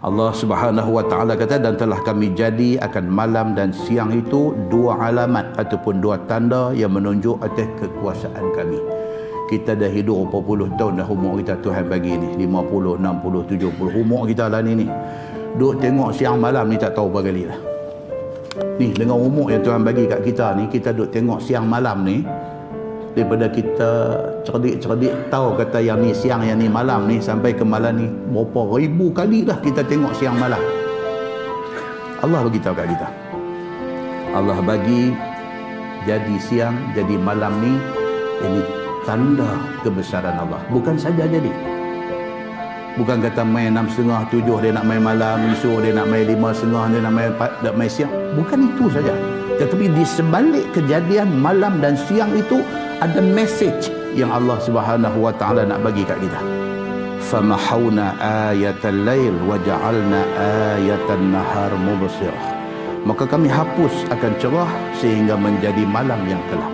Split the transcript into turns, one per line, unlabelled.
Allah Subhanahu wa taala kata, dan telah kami jadi akan malam dan siang itu dua alamat ataupun dua tanda yang menunjuk atas kekuasaan kami. Kita dah hidup berapa puluh tahun dah umur kita Tuhan bagi ni, 50, 60, 70 umur kita lah ni. Duk tengok siang malam ni tak tahu berapa kali lah. Ni dengan umur yang Tuhan bagi kat kita ni, kita duk tengok siang malam ni, daripada kita cerdik-cerdik tahu kata yang ni siang, yang ni malam ni, sampai ke malam ni berapa ribu kali dah kita tengok siang malam. Allah bagi tahu kat kita, Allah bagi jadi siang jadi malam ni, ini tanda kebesaran Allah. Bukan saja jadi, bukan kata main 6.30, 7 dia nak main malam, esok dia nak main 5.30, dia nak main 4, nak main siang. Bukan itu saja, tetapi di sebalik kejadian malam dan siang itu ada message yang Allah Subhanahu wa taala nak bagi kat kita. Famahawna ayatal lail wa ja'alna ayatan nahar mubsirah. Maka kami hapus akan cerah sehingga menjadi malam yang kelam.